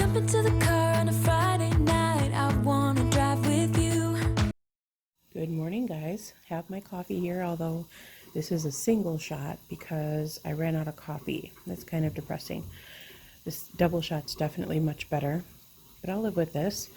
Jump into the car on a Friday night. I wanna drive with you. Good morning, guys. Have my coffee here, although this is a single shot because I ran out of coffee. That's kind of depressing. This double shot's definitely much better, but I'll live with this.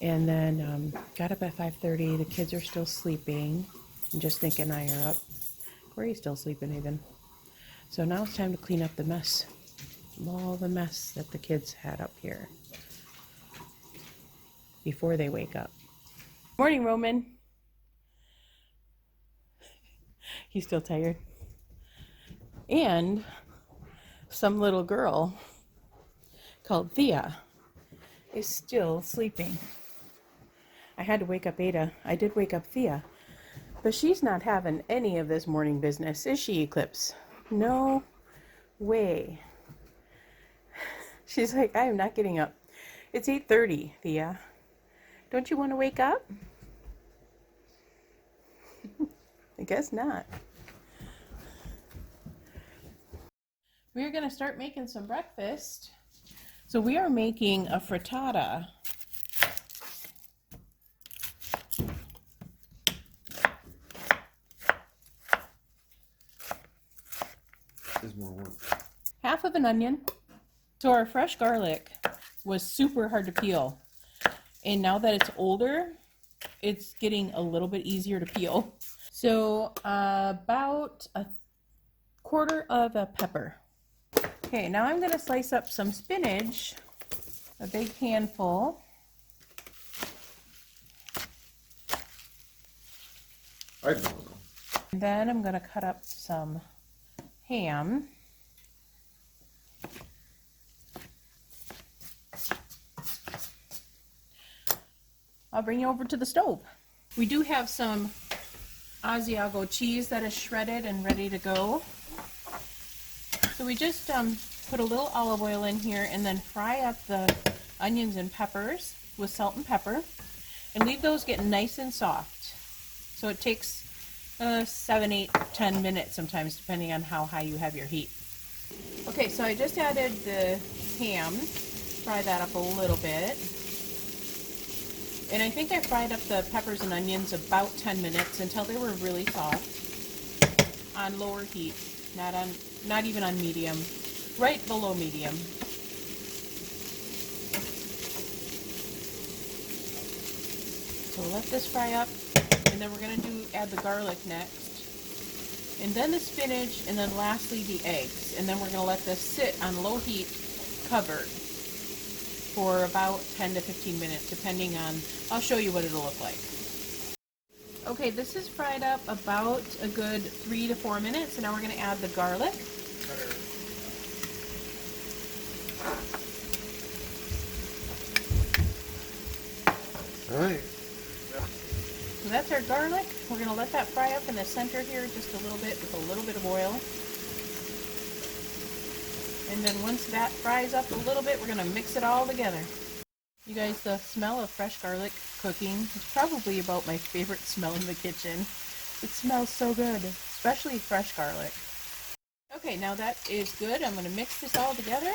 And then got up at 5:30. The kids are still sleeping. And just Nick and I are up. Corey's still sleeping even. So now it's time to clean up the mess. All the mess that the kids had up here before they wake up. Morning, Roman. He's still tired. And some little girl called Thea is still sleeping. I had to wake up Ada. I did wake up Thea, but she's not having any of this morning business, is she, Eclipse? No way. She's like, I am not getting up. It's 8:30, Thea. Don't you want to wake up? I guess not. We're going to start making some breakfast. So we are making a frittata. Is more work. Half of an onion. So our fresh garlic was super hard to peel. And now that it's older, it's getting a little bit easier to peel. So about a quarter of a pepper. Okay, now I'm going to slice up some spinach, a big handful. I don't know. And then I'm going to cut up some ham. I'll bring you over to the stove. We do have some Asiago cheese that is shredded and ready to go. So we just put a little olive oil in here and then fry up the onions and peppers with salt and pepper and leave those get nice and soft. So it takes 7, 8, 10 minutes sometimes, depending on how high you have your heat. Okay, so I just added the ham. Fry that up a little bit. And I think I fried up the peppers and onions about 10 minutes until they were really soft on lower heat, not even on medium, right below medium. So let this fry up, and then we're going to add the garlic next, and then the spinach, and then lastly the eggs. And then we're going to let this sit on low heat, covered, for about 10 to 15 minutes, depending on, I'll show you what it'll look like. Okay, this is fried up about a good 3 to 4 minutes, and now we're going to add the garlic. All right. So that's our garlic. We're going to let that fry up in the center here just a little bit with a little bit of oil. And then once that fries up a little bit, we're going to mix it all together. You guys, the smell of fresh garlic cooking is probably about my favorite smell in the kitchen. It smells so good, especially fresh garlic. Okay, now that is good. I'm going to mix this all together.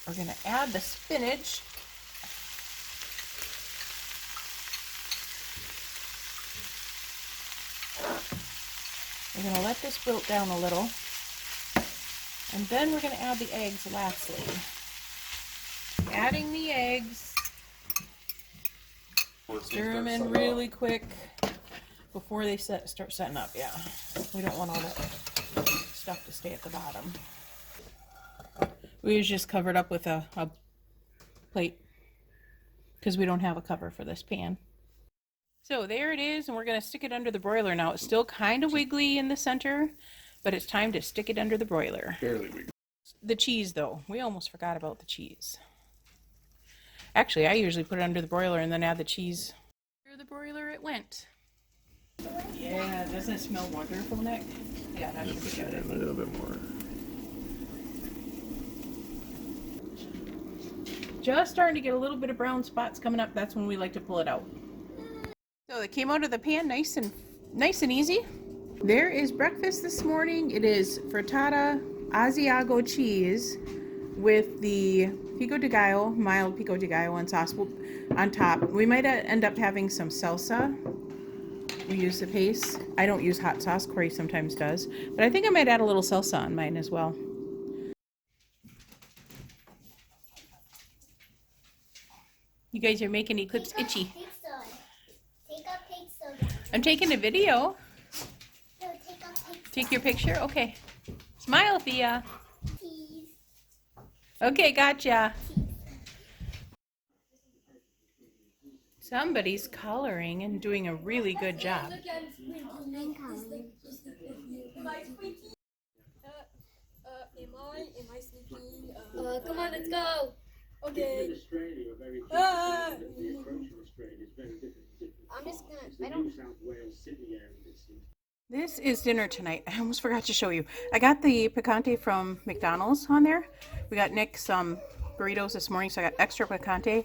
We're going to add the spinach. We're going to let this wilt down a little. And then we're going to add the eggs lastly. Adding the eggs. Stir them in really quick before they start setting up. Yeah, we don't want all that stuff to stay at the bottom. We just covered up with a plate because we don't have a cover for this pan. So there it is, and we're going to stick it under the broiler now. It's still kind of wiggly in the center, but it's time to stick it under the broiler. Barely wiggly. The cheese, though. We almost forgot about the cheese. Actually, I usually put it under the broiler and then add the cheese. Under the broiler it went. Yeah, doesn't it smell wonderful, Nick? Yeah, that should be good. A little bit more. Just starting to get a little bit of brown spots coming up. That's when we like to pull it out. So it came out of the pan nice and easy. There is breakfast this morning. It is frittata Asiago cheese with the pico de gallo, mild pico de gallo and sauce on top. We might end up having some salsa. We use the paste. I don't use hot sauce. Corey sometimes does. But I think I might add a little salsa on mine as well. You guys are making Eclipse itchy. I'm taking a video. Take your picture? Okay. Smile, Thea. Okay, gotcha. Somebody's coloring and doing a really good job. Am I sleeping? Come on, let's go. Okay. I'm just gonna. I don't. This is dinner tonight. I almost forgot to show you. I got the picante from McDonald's on there. We got Nick some burritos this morning, so I got extra picante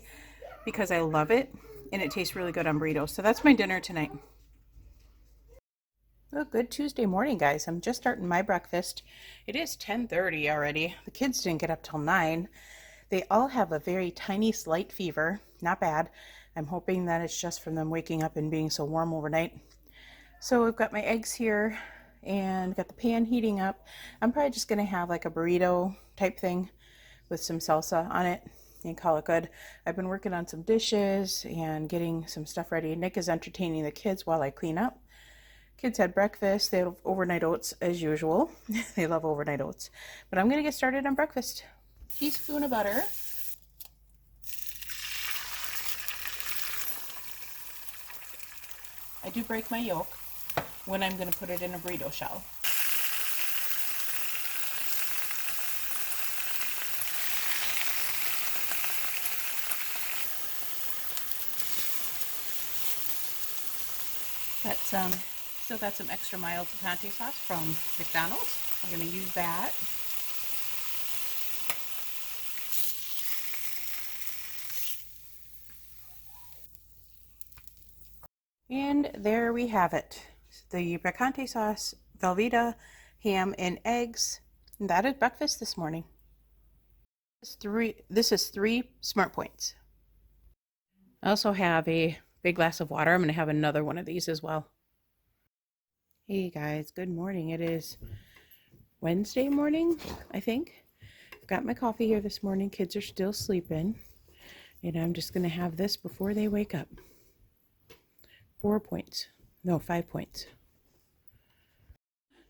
because I love it, and it tastes really good on burritos. So that's my dinner tonight. Well, good Tuesday morning, guys. I'm just starting my breakfast. It is 10:30 already. The kids didn't get up till 9. They all have a very tiny, slight fever. Not bad. I'm hoping that it's just from them waking up and being so warm overnight. So I've got my eggs here and got the pan heating up. I'm probably just going to have like a burrito type thing with some salsa on it and call it good. I've been working on some dishes and getting some stuff ready. Nick is entertaining the kids while I clean up. Kids had breakfast. They have overnight oats as usual. They love overnight oats. But I'm going to get started on breakfast. Teaspoon of butter. I do break my yolk when I'm going to put it in a burrito shell. Still got some extra mild picante sauce from McDonald's. I'm going to use that. And there we have it. The picante sauce, Velveeta, ham, and eggs. And that is breakfast this morning. This is 3 Smart Points. I also have a big glass of water. I'm going to have another one of these as well. Hey guys, good morning. It is Wednesday morning, I think. I've got my coffee here this morning. Kids are still sleeping. And I'm just going to have this before they wake up. 4 points. No, 5 points.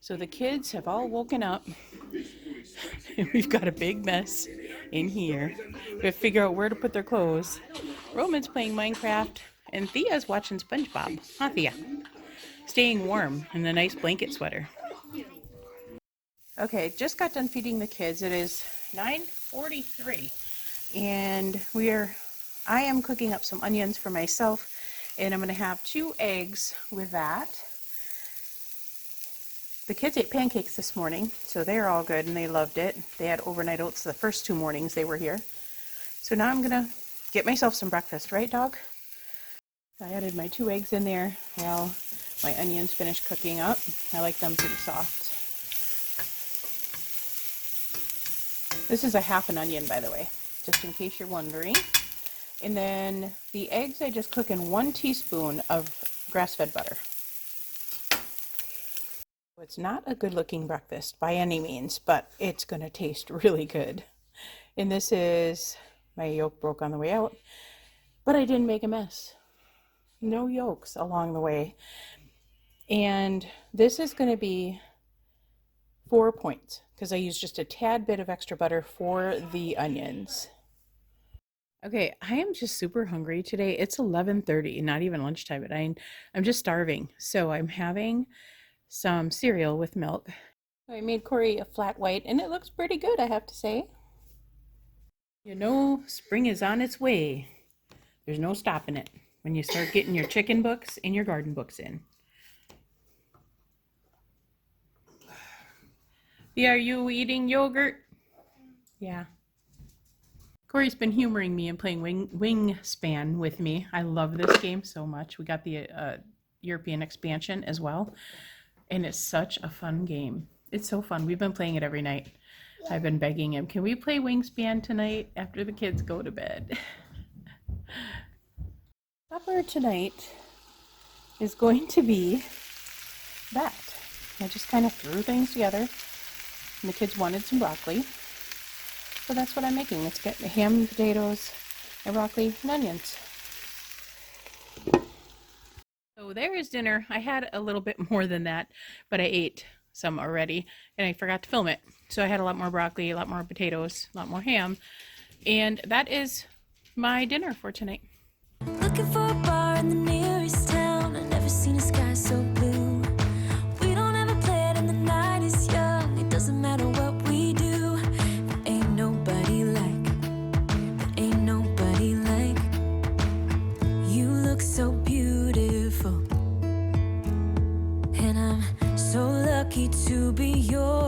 So the kids have all woken up. We've got a big mess in here. We have to figure out where to put their clothes. Roman's playing Minecraft, and Thea's watching SpongeBob. Huh, Thea? Staying warm in a nice blanket sweater. Okay, just got done feeding the kids. It is 9:43, and I am cooking up some onions for myself, and I'm going to have 2 eggs with that. The kids ate pancakes this morning, so they're all good, and they loved it. They had overnight oats the first 2 mornings they were here. So now I'm going to get myself some breakfast, right, dog? I added my 2 eggs in there while my onions finish cooking up. I like them pretty soft. This is a half an onion, by the way, just in case you're wondering. And then the eggs I just cook in 1 teaspoon of grass-fed butter. It's not a good-looking breakfast by any means, but it's going to taste really good. And this is, my yolk broke on the way out, but I didn't make a mess. No yolks along the way. And this is going to be 4 points because I used just a tad bit of extra butter for the onions. Okay, I am just super hungry today. It's 11:30, not even lunchtime, but I'm just starving. So I'm having some cereal with milk. I made Corey a flat white, and it looks pretty good, I have to say. You know, spring is on its way. There's no stopping it when you start getting your chicken books and your garden books in. Yeah, are you eating yogurt? Yeah. Corey's been humoring me and playing Wingspan with me. I love this game so much. We got the European expansion as well. And it's such a fun game. It's so fun. We've been playing it every night. I've been begging him, can we play Wingspan tonight after the kids go to bed? Supper tonight is going to be that. I just kind of threw things together. And the kids wanted some broccoli. So that's what I'm making. Let's get ham, potatoes, and broccoli and onions. So there is dinner. I had a little bit more than that, but I ate some already and I forgot to film it. So I had a lot more broccoli, a lot more potatoes, a lot more ham. And that is my dinner for tonight. Looking for a bar in the nearest town. I've never seen a sky so blue. We don't ever play it and the night is young. It doesn't matter what we do. There ain't nobody like you. Look so beautiful, and I'm so lucky to be yours.